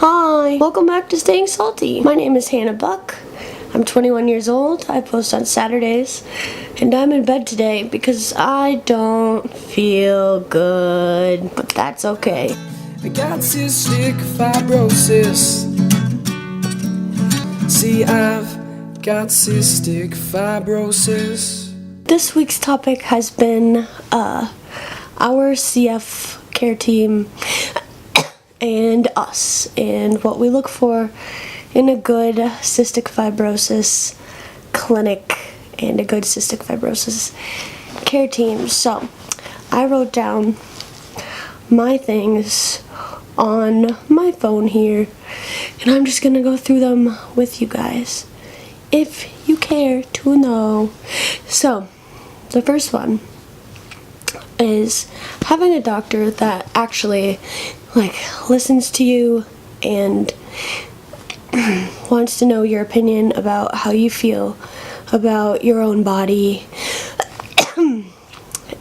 Hi, welcome back to Staying Salty. My name is Hannah Buck. I'm 21 years old. I post on Saturdays, and I'm in bed today because I don't feel good, but that's okay. I got cystic fibrosis. See, I've got cystic fibrosis. This week's topic has been our CF care team and us, and what we look for in a good cystic fibrosis clinic and a good cystic fibrosis care team. So I wrote down my things on my phone here, and I'm just gonna go through them with you guys if you care to know. So the first one is having a doctor that actually listens to you and wants to know your opinion about how you feel about your own body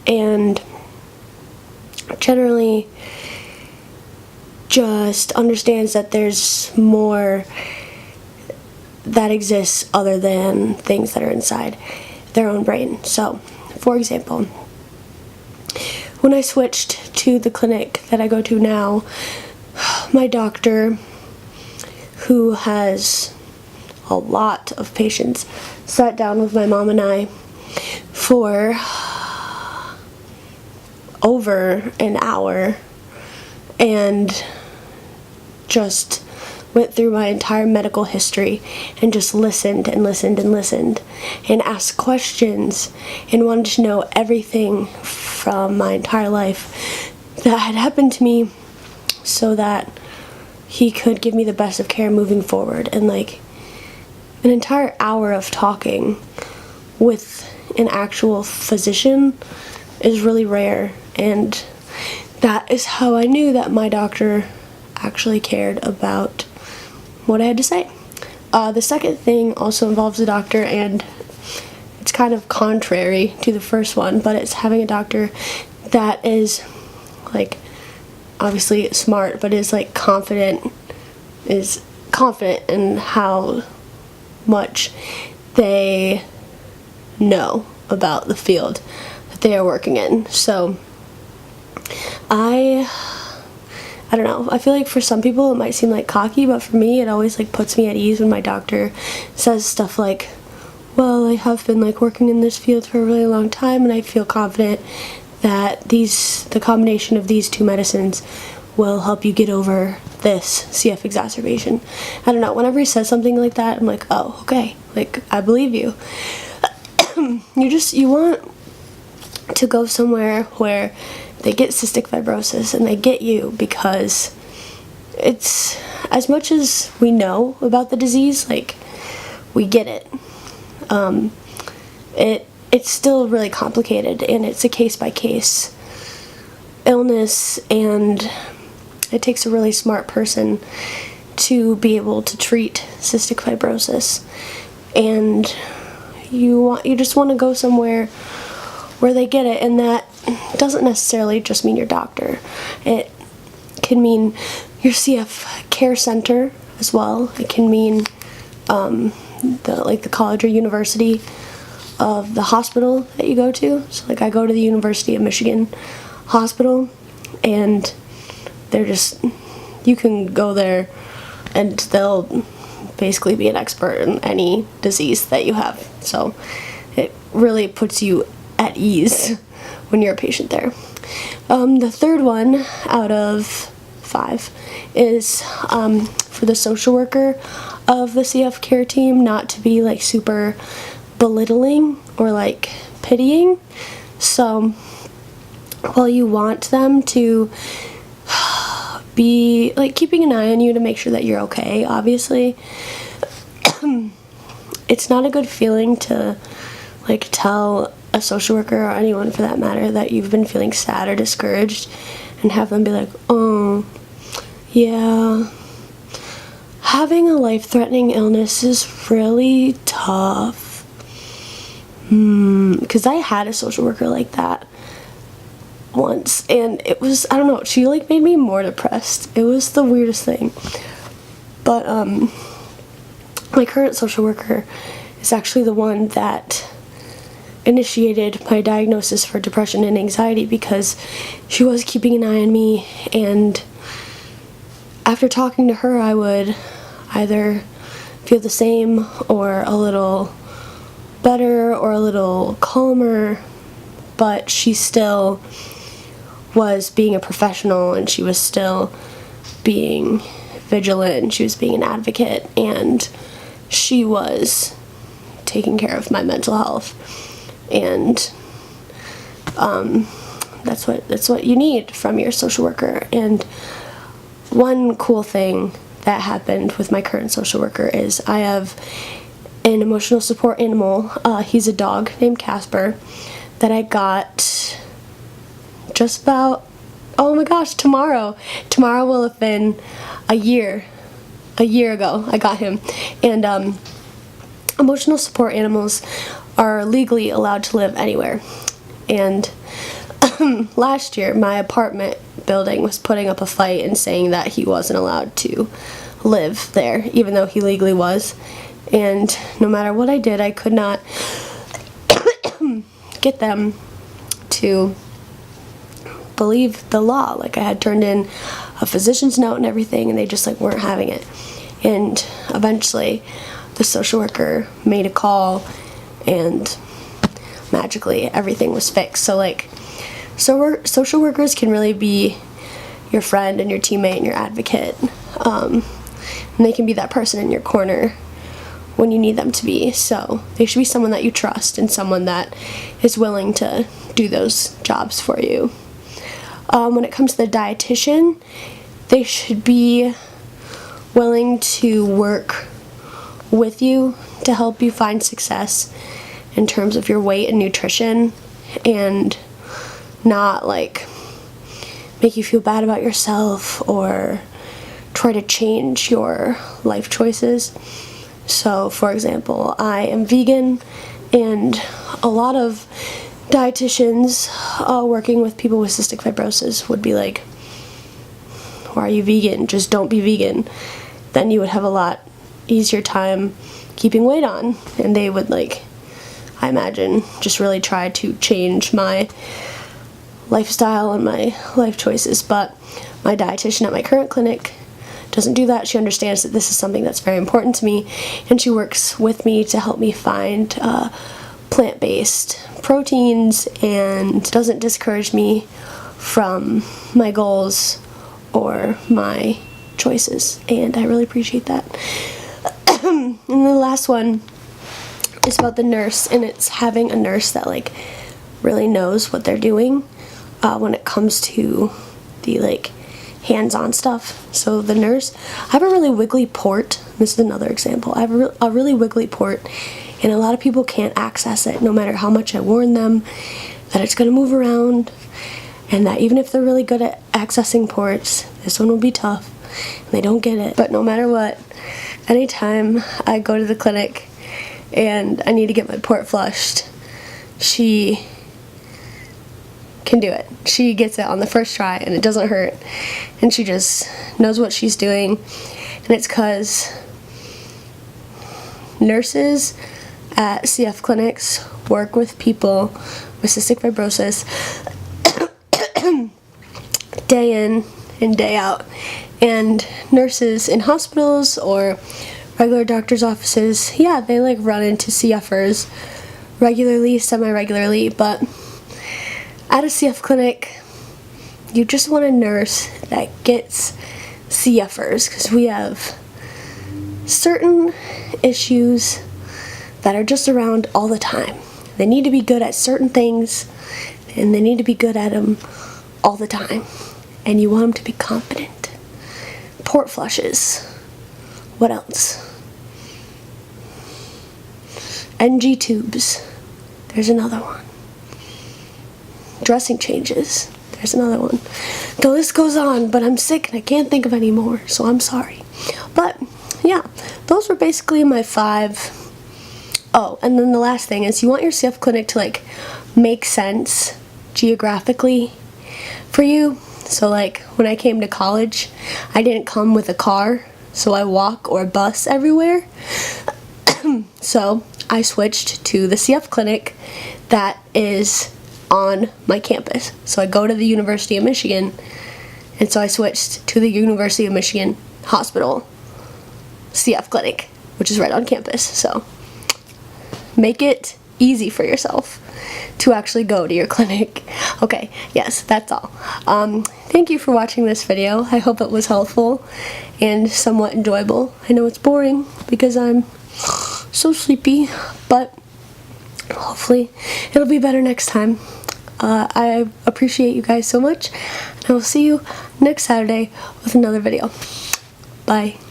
and generally just understands that there's more that exists other than things that are inside their own brain. So, for example, when I switched to the clinic that I go to now, my doctor, who has a lot of patients, sat down with my mom and I for over an hour and just went through my entire medical history and just listened and listened and listened and asked questions and wanted to know everything from my entire life that had happened to me so that he could give me the best of care moving forward. And an entire hour of talking with an actual physician is really rare, and that is how I knew that my doctor actually cared about what I had to say. The second thing also involves a doctor, and it's kind of contrary to the first one, but it's having a doctor that is obviously smart, but is confident in how much they know about the field that they are working in. So I don't know, I feel like for some people it might seem cocky, but for me it always puts me at ease when my doctor says stuff like, well, I have been working in this field for a really long time, and I feel confident that the combination of these two medicines will help you get over this CF exacerbation. I don't know, whenever he says something like that, I'm like, oh, okay, I believe you. You want to go somewhere where they get cystic fibrosis and they get you, because it's, as much as we know about the disease, we get it. It's still really complicated, and it's a case-by-case illness, and it takes a really smart person to be able to treat cystic fibrosis. And you just want to go somewhere where they get it, and that doesn't necessarily just mean your doctor. It can mean your CF care center as well. It can mean the college or university of the hospital that you go to. So I go to the University of Michigan hospital, and you can go there and they'll basically be an expert in any disease that you have. So it really puts you at ease when you're a patient there. The third one out of 5 is for the social worker of the CF care team not to be super belittling or pitying. So while you want them to be keeping an eye on you to make sure that you're okay, obviously, it's not a good feeling to tell a social worker, or anyone for that matter, that you've been feeling sad or discouraged and have them be like, oh, yeah, having a life-threatening illness is really tough. Because I had a social worker like that once, and it was, I don't know, she made me more depressed. It was the weirdest thing. But my current social worker is actually the one that initiated my diagnosis for depression and anxiety, because she was keeping an eye on me, and after talking to her I would either feel the same or a little better or a little calmer, but she still was being a professional, and she was still being vigilant, and she was being an advocate, and she was taking care of my mental health. And that's what you need from your social worker. And one cool thing that happened with my current social worker is I have an emotional support animal. He's a dog named Casper that I got just about, oh my gosh, tomorrow will have been a year ago I got him. And emotional support animals are legally allowed to live anywhere. And last year my apartment building was putting up a fight and saying that he wasn't allowed to live there, even though he legally was. And no matter what I did, I could not get them to believe the law. Like, I had turned in a physician's note and everything, and they just like weren't having it. And eventually the social worker made a call, and magically everything was fixed. So like, social workers can really be your friend and your teammate and your advocate, and they can be that person in your corner when you need them to be. So they should be someone that you trust and someone that is willing to do those jobs for you. When it comes to the dietitian, they should be willing to work with you to help you find success in terms of your weight and nutrition, and not like make you feel bad about yourself or try to change your life choices. So for example, I am vegan, and a lot of dietitians working with people with cystic fibrosis would be like, why are you vegan? Just don't be vegan. Then you would have a lot easier time keeping weight on. And they would, like, I imagine, just really try to change my lifestyle and my life choices. But my dietitian at my current clinic doesn't do that. She understands that this is something that's very important to me, and she works with me to help me find plant-based proteins, and doesn't discourage me from my goals or my choices, and I really appreciate that. And the last one is about the nurse, and it's having a nurse that like really knows what they're doing when it comes to the like hands-on stuff. So the nurse, I have a really wiggly port. This is another example. I have a really wiggly port, and a lot of people can't access it no matter how much I warn them that it's going to move around, and that even if they're really good at accessing ports, this one will be tough, and they don't get it. But no matter what, anytime I go to the clinic and I need to get my port flushed, she can do it. She gets it on the first try, and it doesn't hurt, and she just knows what she's doing. And it's because nurses at CF clinics work with people with cystic fibrosis day in and day out. And nurses in hospitals or regular doctor's offices, yeah, they like run into CFers regularly, semi-regularly, but at a CF clinic, you just want a nurse that gets CFers, because we have certain issues that are just around all the time. They need to be good at certain things, and they need to be good at them all the time. And you want them to be competent. Port flushes. What else? NG tubes. There's another one. Dressing changes. There's another one. The list goes on, but I'm sick and I can't think of any more, so I'm sorry. But yeah, those were basically my 5. Oh, and then the last thing is you want your CF clinic to like make sense geographically for you. So like when I came to college, I didn't come with a car so I walk or bus everywhere. So I switched to the CF clinic that is on my campus. So I go to the University of Michigan, and so I switched to the University of Michigan Hospital CF clinic, which is right on campus. So make it easy for yourself to actually go to your clinic. Okay, yes, that's all. Thank you for watching this video. I hope it was helpful and somewhat enjoyable. I know it's boring because I'm so sleepy, but hopefully it'll be better next time. I appreciate you guys so much, and I will see you next Saturday with another video. Bye.